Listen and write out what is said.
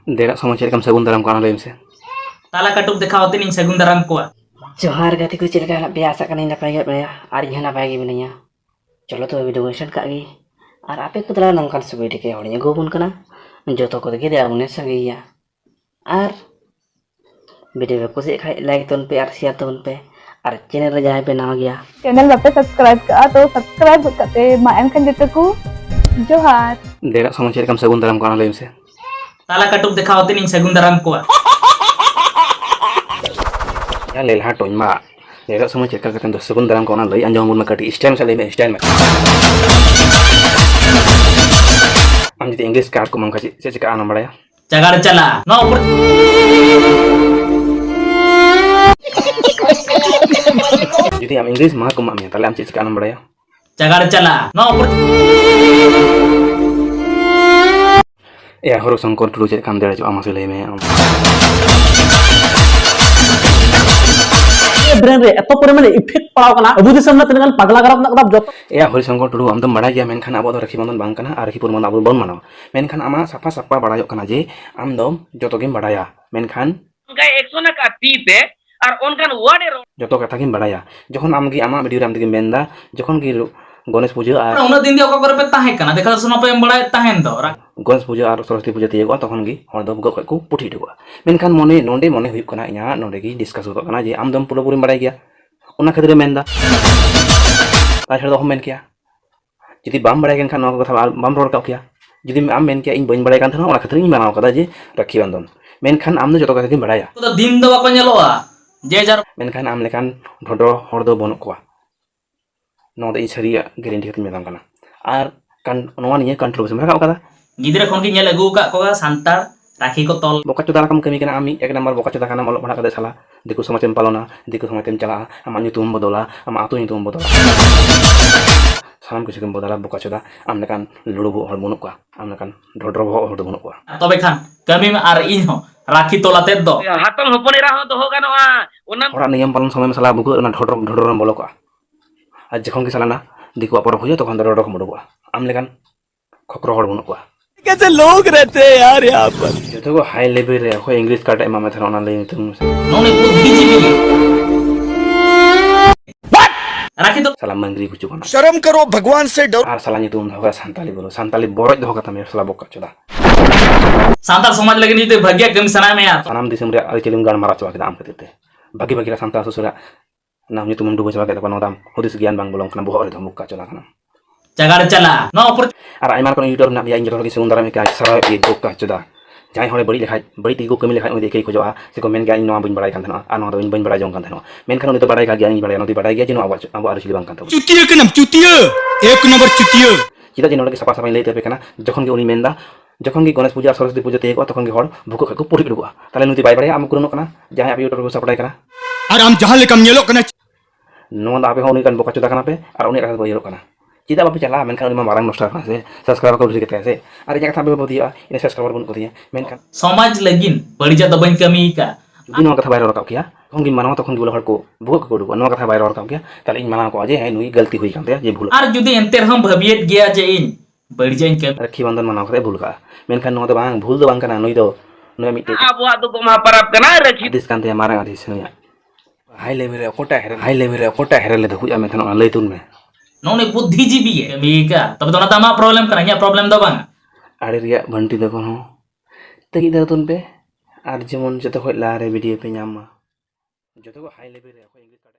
Derak sama cari kam sagun dalam kana lain se. Tala katuk deखावते नहीं सगुन dram को जोहार गाती को चलका ना biasa kan ini pagi ya hari ini apa lagi benarnya चलो तो वीडियो स्टार्ट kaki और आपे को तेरा नंबर से वीडियो के हड़ने गोबन करना जो तो को देखे दे आपने सगे या और वीडियो को से खाई लाइक तो उन पे और शेयर तो उन पे और चैनल जहाँ पे ना गया चैनल बापे सब्सक्राइब का तो सब्सक्राइब करते मायन kan jatuhku जोहार Derak sama cari kam sagun dalam kana lain se. ताला katuk deखावते नहीं सगुन दराम को Ya lelha ton ma. Derak sama cari kam kata sagun dalam kana lain anjong mun makati style se lain style ma. Am jadi English card ko mang kasi se cika anam bada ya. चगाड़ चला no ऊपर Jadi am English ma ko ma me tale am cika anam bada ya. चगाड़ चला no ऊपर Ya horo songkor dulu cari kam derak jo am asli me. Brain रे एतो परिमाण effect पड़ाव कना अबु दिसम ना तिनगान पगला गरब ना कदा जत Ya hori songkor dulu am dom bada gya men khan abo do rakhi bandon bang kana ar rakhi purmon abo bon manaw. Men khan ama sapa sapa bada yok kana je am dom joto gem badaya. Men khan उनका 100 का पीप है और उनका word joto kata gem badaya. Jokhon am gi ama video ram digem benda jokhon gi Ganesh puja ar उन्हें दिन दिया को पे ताहे कना देखा सुनो पे बड़ा ताहेन दो Ganesh puja ar Saraswati puja tiye ko tokhon gi hor do gok ko puthi dego. Men khan mone nonde mone huyuk kana inya nonde gi discuss hot kana je am dom pulo purim badai gya. Ona khatre menda. Ta chhar do men kya. Jadi bam badai kan no kotha bam ror ka kya. Jadi am men kya ing bain badai kan thana ona khatre ing manaw kada je rakhi bandon. Men khan am do joto kata gem badaya. तो दिन दो को ñeloa J jar Men khan am lekan dhodro hor do bonok ko. No de icharia guarantee hot medam kana. Ar kan noa niye controversy mereka kada. गिदरे खन की ñel agु का को santar राखी को तol Boka coda kam kami kana ami ek number boka coda kana molok mana kada salah diku sama tem palona diku sama tem chala ama nyutum bodola ama atu nyutum bodola salam kusikum bodola boka coda amne kan ludu bo hor bonok ko amne kan dhodro bo hor do bonok ko तबे खान कमी में are in हो राखी तोलाते दो हातम होपनेरा हो तो होगा ना उन्ना ora niyam palon samay masalah buku na dhodro bolok ko aj jokhon ki salana diku apor hoye tokhon dhodro ko bodok ko amle kan khokro hor bonok ko कैसे लोग रहते हैं यार यहाँ पर joto ko high level re ko english kata emama thana ona lei tum नोने बुद्धि जीवी राखी तो salam mangri kuchu kana शर्म करो भगवान से डरो ar salahnya tum hoga santali bolo santali boroj do kata me salah boka coda Santal समाज लगे नहीं तो भाग्य कम सना में यार sanam disem re ari celum gan mara coba kita am ketete bagi bagi santa susura nam nyu tum ndu coba kita kono dam hodis gian bang bolong kana bohor itu muka coda kana चगाड़ चला no ऊपर ar aimar kono yutor na biya injor lagi segundara me ka sara e boka coda jai hore bari lekhai bari tigo kami lekhai ode kei ko joa se ko men ga ino buin barai kan thana ano do buin barai jong kan thana men kan to barai ka ga ni barai no ti barai ga jino abu ar silibang kan thana चुतिया के नाम चुतिया एक number Chutia kita jino lagi sapa sapa lei tepe kana jokhon ge uni menda jokhon ge Ganesh puja Saraswati puja te ko tokhon ge hor buko ko puri duwa tale nuti bai barai am kurono kana jai api yutor ko sapai kana और हम जहां लेकम ये लोग कना no da ape honi kan boka coda kana pe ar uni rakas boyero kana Cita bapak cala, men kan lima barang nostal kan se, subscribe kau sedikit se. Ada jangan sampai bapak dia, ini subscriber pun kau dia, men kan. समाज लगिन बड़ी जात बन कमी का Jadi nama kata bayar orang kau kia, kau gimana waktu kau jual harko, buka kau dulu, nama kata bayar orang kau kia, kalau ingin mana kau aja, nui galti hui kan ya, jadi bulu. आर जुदे एंतर हम भवियत गया जे इन बड़ी जाइन कम Rakhi bandon mana kau bulu ka, men kan nama tu bang, bulu tu bang kan, nui do, nui mite. अब वो तो को महापरब कना रखी Adis kan dia marah adis nui. High level re kota herel le hui amet na lei tun me. नोने बुद्धि जीवी है कमी का तब तो ना तमा प्रॉब्लम करा या प्रॉब्लम दो बंग Ada ria banti tu kono, tegi dah tun pe, ada jemon jatuh kau lari video pe nyama, jatuh kau high level re, kau English kata.